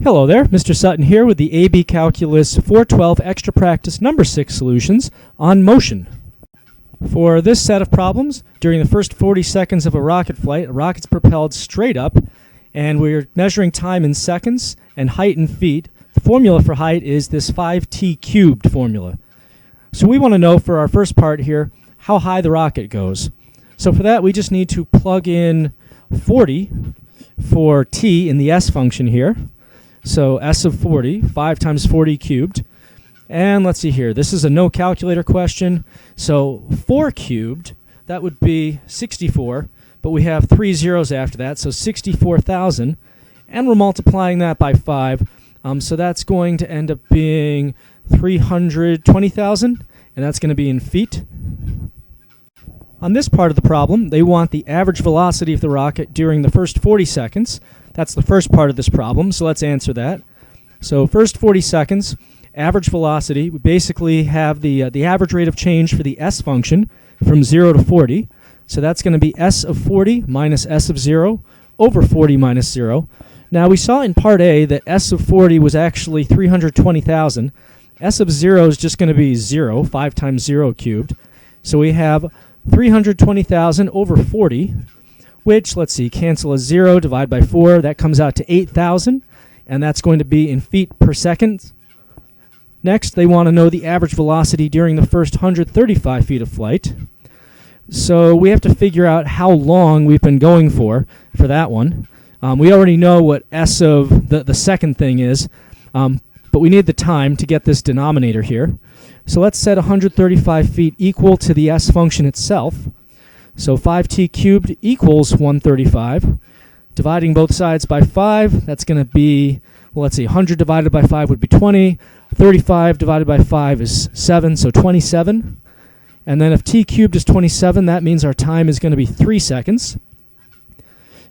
Hello there, Mr. Sutton here with the AB Calculus 412 Extra Practice number 6 solutions on motion. For this set of problems, during the first 40 seconds of a rocket flight, a rocket's propelled straight up, and we're measuring time in seconds and height in feet. The formula for height is this 5t cubed formula. So we want to know for our first part here how high the rocket goes. So for that, we just need to plug in 40 for t in the s function here. So s of 40, 5 times 40 cubed. And let's see here, this is a no calculator question. So 4 cubed, that would be 64, but we have 3 zeros after that, so 64,000. And we're multiplying that by 5, so that's going to end up being 320,000, and that's going to be in feet. On this part of the problem, they want the average velocity of the rocket during the first 40 seconds. That's the first part of this problem, so let's answer that. So first 40 seconds, average velocity, we basically have the average rate of change for the s function from 0 to 40. So that's going to be s of 40 minus s of 0 over 40 minus 0. Now we saw in part A that s of 40 was actually 320,000. S of 0 is just going to be 0, 5 times 0 cubed. So we have 320,000 over 40, which, let's see, cancel a 0, divide by 4, that comes out to 8,000, and that's going to be in feet per second. Next, they want to know the average velocity during the first 135 feet of flight. So we have to figure out how long we've been going for that one. We already know what s of the second thing is, but we need the time to get this denominator here. So let's set 135 feet equal to the s function itself. So 5t cubed equals 135. Dividing both sides by 5, that's going to be, well, let's see, 100 divided by 5 would be 20. 35 divided by 5 is 7, so 27. And then if t cubed is 27, that means our time is going to be 3 seconds.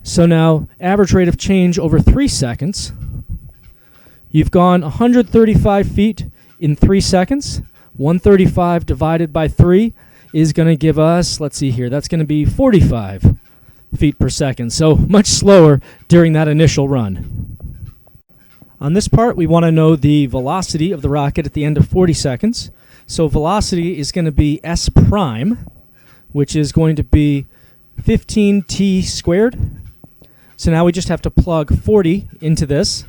So now, average rate of change over 3 seconds. You've gone 135 feet in 3 seconds. 135 divided by 3 is going to give us, let's see here, that's going to be 45 feet per second. So much slower during that initial run. On this part, we want to know the velocity of the rocket at the end of 40 seconds. So velocity is going to be s prime, which is going to be 15t squared. So now we just have to plug 40 into this.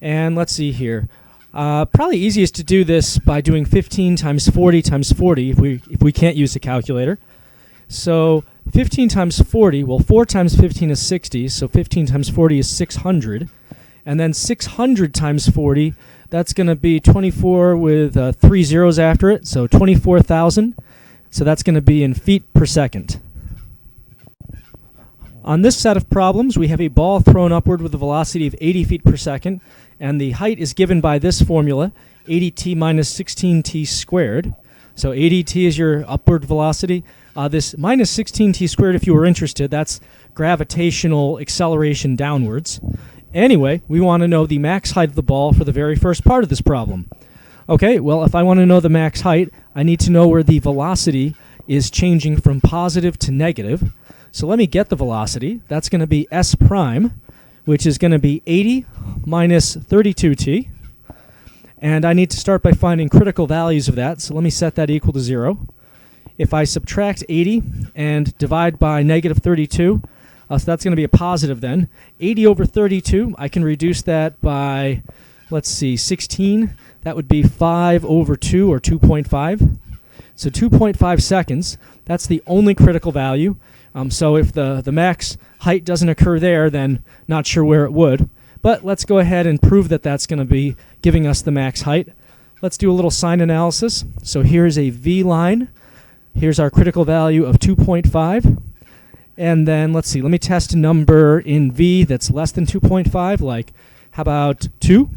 And let's see here. Probably easiest to do this by doing 15 times 40 times 40 if we can't use a calculator. So 15 times 40, well, 4 times 15 is 60, so 15 times 40 is 600. And then 600 times 40, that's going to be 24 with 3 zeros after it, so 24,000. So that's going to be in feet per second. On this set of problems, we have a ball thrown upward with a velocity of 80 feet per second, and the height is given by this formula, 80t minus 16t squared. So 80t is your upward velocity. This minus 16t squared, if you were interested, that's gravitational acceleration downwards. Anyway, we want to know the max height of the ball for the very first part of this problem. Okay, well, if I want to know the max height, I need to know where the velocity is changing from positive to negative. So let me get the velocity. That's going to be s prime, which is going to be 80 minus 32t. And I need to start by finding critical values of that. So let me set that equal to 0. If I subtract 80 and divide by negative 32, so that's going to be a positive then. 80 over 32, I can reduce that by, let's see, 16. That would be 5 over 2, or 2.5. So 2.5 seconds, that's the only critical value. So if the max height doesn't occur there, then not sure where it would. But let's go ahead and prove that that's going to be giving us the max height. Let's do a little sign analysis. So here's a V line. Here's our critical value of 2.5. And then let's see, let me test a number in V that's less than 2.5, like how about 2?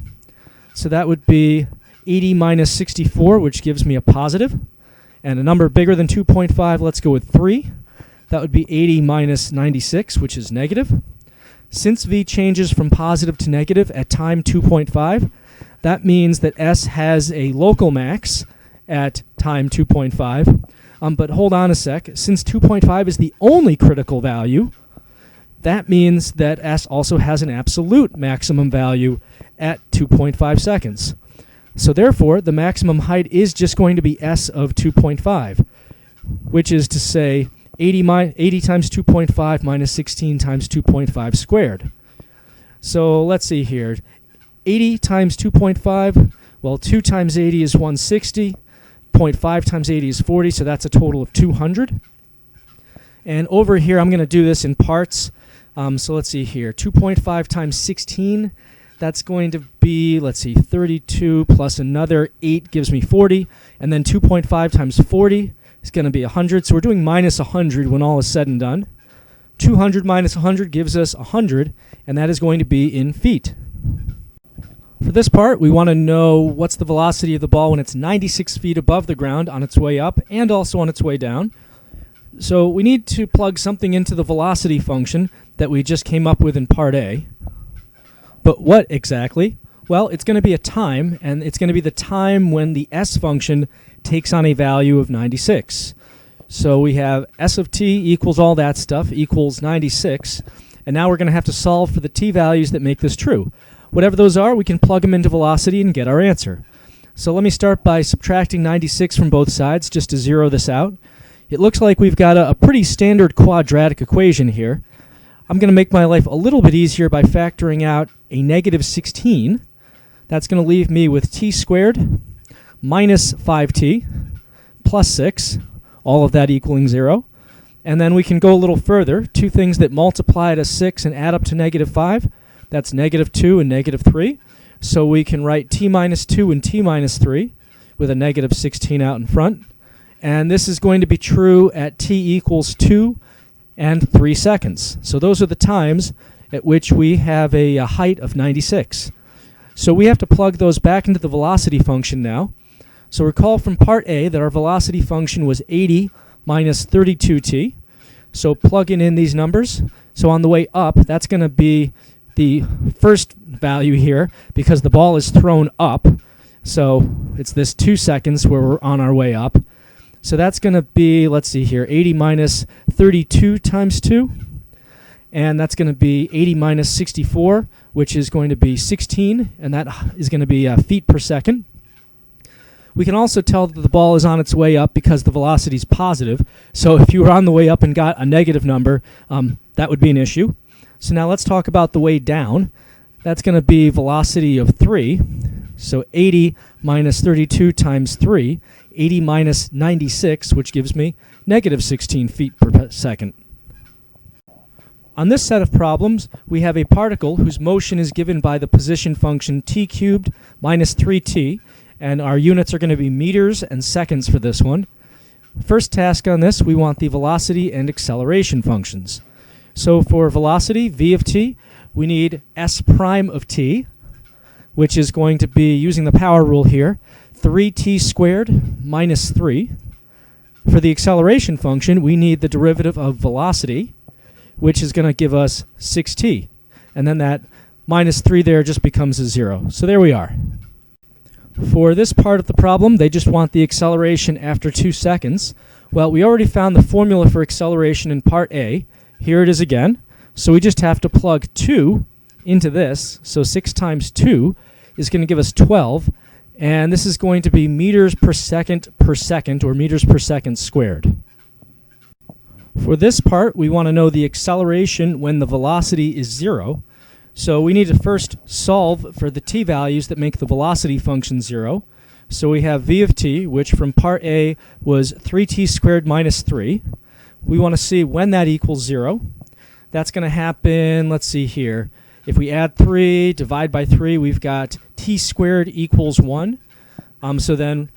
So that would be 80 minus 64, which gives me a positive. And a number bigger than 2.5, let's go with 3. That would be 80 minus 96, which is negative. Since V changes from positive to negative at time 2.5, that means that S has a local max at time 2.5. But hold on a sec. Since 2.5 is the only critical value, that means that S also has an absolute maximum value at 2.5 seconds. So therefore, the maximum height is just going to be s of 2.5, which is to say 80 times 2.5 minus 16 times 2.5 squared. So let's see here. 80 times 2.5, well, 2 times 80 is 160. 0.5 times 80 is 40, so that's a total of 200. And over here, I'm going to do this in parts. So let's see here. 2.5 times 16, that's going to be, let's see, 32 plus another 8 gives me 40. And then 2.5 times 40 is going to be 100. So we're doing minus 100 when all is said and done. 200 minus 100 gives us 100, and that is going to be in feet. For this part, we want to know what's the velocity of the ball when it's 96 feet above the ground on its way up and also on its way down. So we need to plug something into the velocity function that we just came up with in part A. But what exactly? Well, it's going to be a time, and it's going to be the time when the s function takes on a value of 96. So we have s of t equals all that stuff equals 96, and now we're going to have to solve for the t values that make this true. Whatever those are, we can plug them into velocity and get our answer. So let me start by subtracting 96 from both sides just to zero this out. It looks like we've got a pretty standard quadratic equation here. I'm going to make my life a little bit easier by factoring out a negative 16. That's going to leave me with t squared minus 5t plus 6, all of that equaling 0. And then we can go a little further. Two things that multiply to 6 and add up to negative 5. That's negative 2 and negative 3. So we can write t minus 2 and t minus 3 with a negative 16 out in front. And this is going to be true at t equals 2 and 3 seconds. So those are the times at which we have a height of 96. So we have to plug those back into the velocity function now. So recall from part A that our velocity function was 80 minus 32t. So plugging in these numbers. So on the way up, that's going to be the first value here because the ball is thrown up. So it's this 2 seconds where we're on our way up. So that's going to be, let's see here, 80 minus 32 times 2. And that's going to be 80 minus 64, which is going to be 16. And that is going to be feet per second. We can also tell that the ball is on its way up because the velocity is positive. So if you were on the way up and got a negative number, that would be an issue. So now let's talk about the way down. That's going to be velocity of 3. So 80 minus 32 times 3, 80 minus 96, which gives me negative 16 feet per second. On this set of problems, we have a particle whose motion is given by the position function t cubed minus 3t, and our units are going to be meters and seconds for this one. First task on this, we want the velocity and acceleration functions. So for velocity, v of t, we need s prime of t, which is going to be, using the power rule here, 3t squared minus 3. For the acceleration function, we need the derivative of velocity, which is going to give us 6t. And then that minus 3 there just becomes a 0. So there we are. For this part of the problem, they just want the acceleration after 2 seconds. Well, we already found the formula for acceleration in part A. Here it is again. So we just have to plug 2 into this. So 6 times 2 is going to give us 12. And this is going to be meters per second, or meters per second squared. For this part, we want to know the acceleration when the velocity is 0. So we need to first solve for the t values that make the velocity function 0. So we have v of t, which from part A was 3t squared minus 3. We want to see when that equals 0. That's going to happen, let's see here. If we add 3, divide by 3, we've got t squared equals 1. So then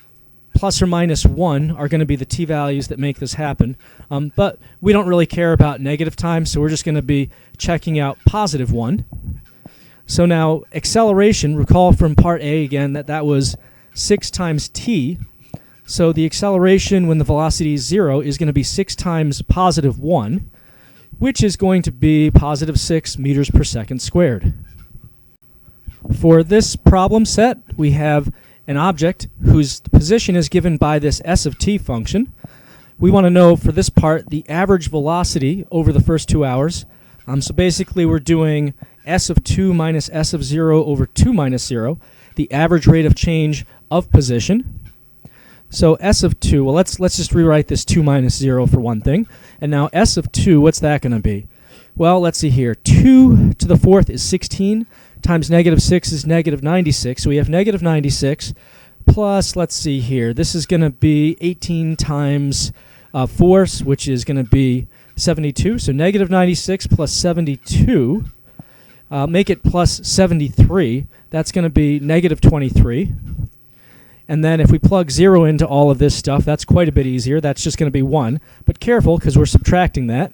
plus or minus 1 are going to be the t values that make this happen. But we don't really care about negative time, so we're just going to be checking out positive 1. So now acceleration, recall from part A again that was 6 times t. So the acceleration when the velocity is 0 is going to be 6 times positive 1, which is going to be positive 6 meters per second squared. For this problem set, we have an object whose position is given by this s of t function. We want to know for this part the average velocity over the first 2 hours. So basically we're doing s of 2 minus s of 0 over 2 minus 0, the average rate of change of position. So s of 2, well, let's just rewrite this 2 minus 0 for one thing. And now s of 2, what's that going to be? Well, let's see here. 2 to the 4th is 16 times negative 6 is negative 96. So we have negative 96 plus, let's see here, this is going to be 18 times 4, which is going to be 72. So negative 96 plus 72, make it plus 73. That's going to be negative 23. And then if we plug 0 into all of this stuff, that's quite a bit easier. That's just going to be 1. But careful, because we're subtracting that.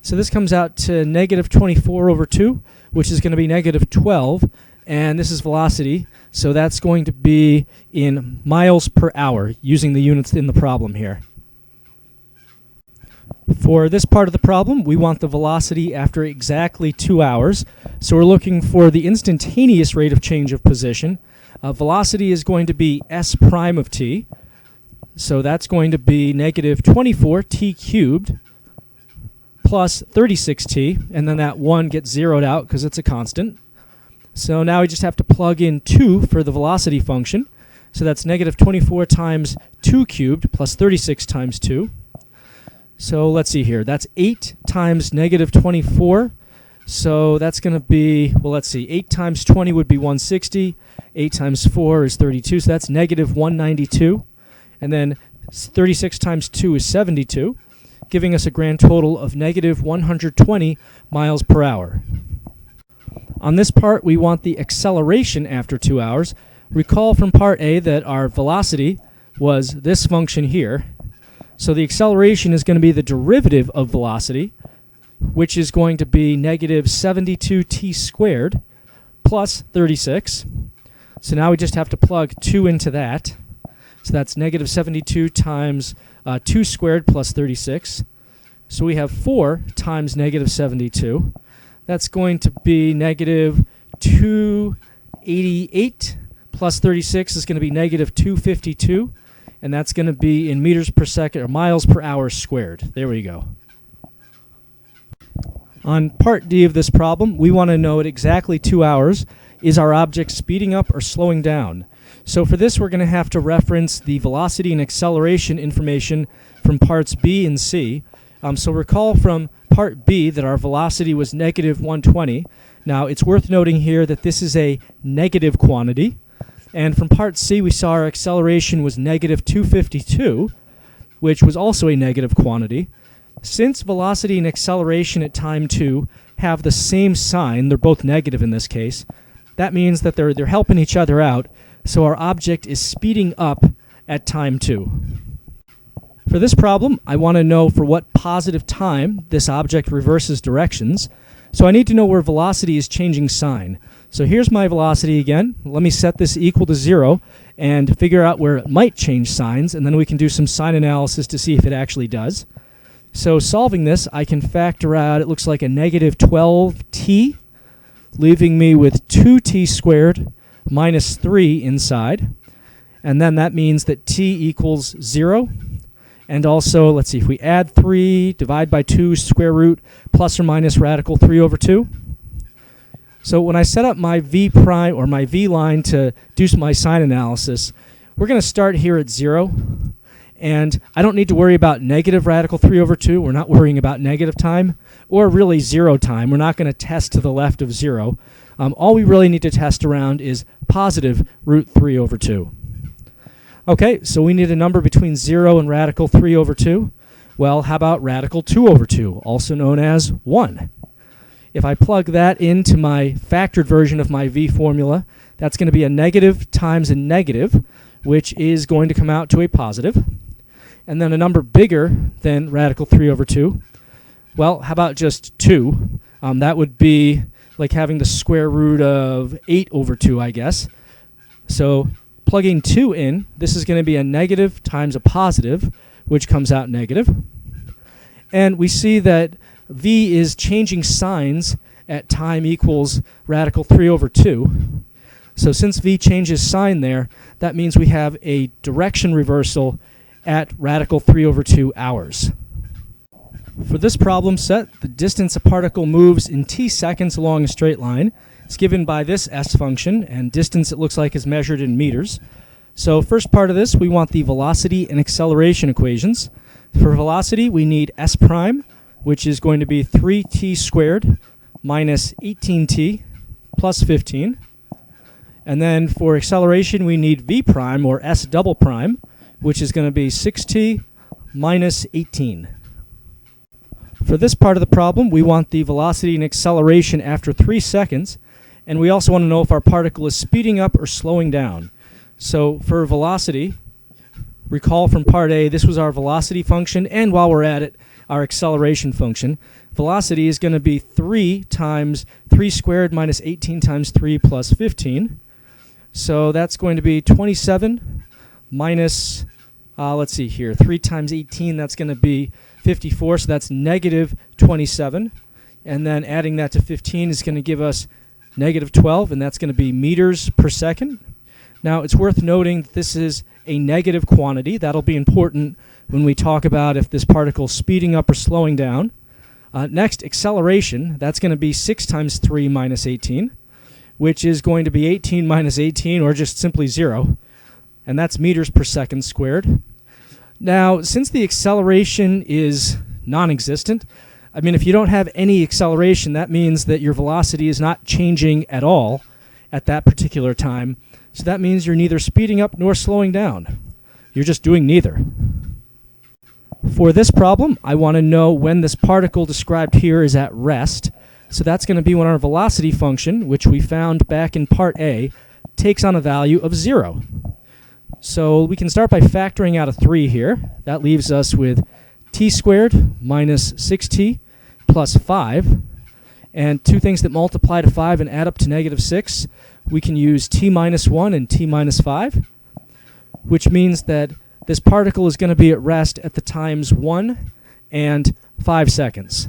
So this comes out to negative 24 over 2, which is going to be negative 12. And this is velocity, so that's going to be in miles per hour, using the units in the problem here. For this part of the problem, we want the velocity after exactly 2 hours. So we're looking for the instantaneous rate of change of position. Velocity is going to be s prime of t. So that's going to be negative 24t cubed plus 36t. And then that 1 gets zeroed out because it's a constant. So now we just have to plug in 2 for the velocity function. So that's negative 24 times 2 cubed plus 36 times 2. So let's see here. That's 8 times negative 24. So that's going to be, well, let's see. 8 times 20 would be 160. 8 times 4 is 32. So that's negative 192. And then 36 times 2 is 72, giving us a grand total of negative 120 miles per hour. On this part, we want the acceleration after 2 hours. Recall from part A that our velocity was this function here. So the acceleration is going to be the derivative of velocity, which is going to be negative 72t squared plus 36. So now we just have to plug 2 into that. So that's negative 72 times 2 squared plus 36. So we have 4 times negative 72. That's going to be negative 288 plus 36 is going to be negative 252. And that's going to be in meters per second, or miles per hour squared. There we go. On part D of this problem, we want to know at exactly 2 hours, is our object speeding up or slowing down? So for this, we're going to have to reference the velocity and acceleration information from parts B and C. So recall from part B that our velocity was negative 120. Now, it's worth noting here that this is a negative quantity. And from part C, we saw our acceleration was negative 252, which was also a negative quantity. Since velocity and acceleration at time 2 have the same sign, they're both negative in this case, that means that they're helping each other out, so our object is speeding up at time 2. For this problem, I want to know for what positive time this object reverses directions, so I need to know where velocity is changing sign. So here's my velocity again. Let me set this equal to 0 and figure out where it might change signs, and then we can do some sign analysis to see if it actually does. So solving this, I can factor out, it looks like a negative 12t, leaving me with 2t squared minus 3 inside. And then that means that t equals 0. And also, let's see, if we add 3, divide by 2, square root, plus or minus radical 3 over 2. So when I set up my v prime, or my v line to do my sign analysis, we're going to start here at 0. And I don't need to worry about negative radical 3 over 2. We're not worrying about negative time, or really 0 time. We're not going to test to the left of 0. All we really need to test around is positive root 3 over 2. Okay, so we need a number between 0 and radical 3 over 2. Well, how about radical 2 over 2, also known as 1? If I plug that into my factored version of my v formula, that's going to be a negative times a negative, which is going to come out to a positive. And then a number bigger than radical 3 over 2. Well, how about just 2? That would be like having the square root of 8 over 2, I guess. So plugging 2 in, this is going to be a negative times a positive, which comes out negative. And we see that v is changing signs at time equals radical 3 over 2. So since v changes sign there, that means we have a direction reversal at radical 3 over 2 hours. For this problem set, the distance a particle moves in t seconds along a straight line is given by this s function, and distance it looks like is measured in meters. So first part of this, we want the velocity and acceleration equations. For velocity, we need s prime, which is going to be 3t squared minus 18t plus 15. And then for acceleration, we need v prime, or s double prime, which is going to be 6t minus 18. For this part of the problem, we want the velocity and acceleration after 3 seconds, and we also want to know if our particle is speeding up or slowing down. So for velocity, recall from part A, this was our velocity function, and while we're at it, our acceleration function. Velocity is going to be 3 times 3 squared minus 18 times 3 plus 15. So that's going to be 27 minus, let's see here, 3 times 18, that's going to be 54, so that's negative 27. And then adding that to 15 is going to give us negative 12, and that's going to be meters per second. Now, it's worth noting that this is a negative quantity. That'll be important when we talk about if this particle is speeding up or slowing down. Next, acceleration. That's going to be 6 times 3 minus 18, which is going to be 18 minus 18, or just simply 0. And that's meters per second squared. Now, since the acceleration is non-existent, I mean, if you don't have any acceleration, that means that your velocity is not changing at all at that particular time. So that means you're neither speeding up nor slowing down. You're just doing neither. For this problem, I want to know when this particle described here is at rest. So that's going to be when our velocity function, which we found back in part A, takes on a value of 0. So we can start by factoring out a 3 here. That leaves us with t squared minus 6t plus 5. And two things that multiply to 5 and add up to negative 6. We can use t minus 1 and t minus 5, which means that this particle is going to be at rest at the times 1 and 5 seconds.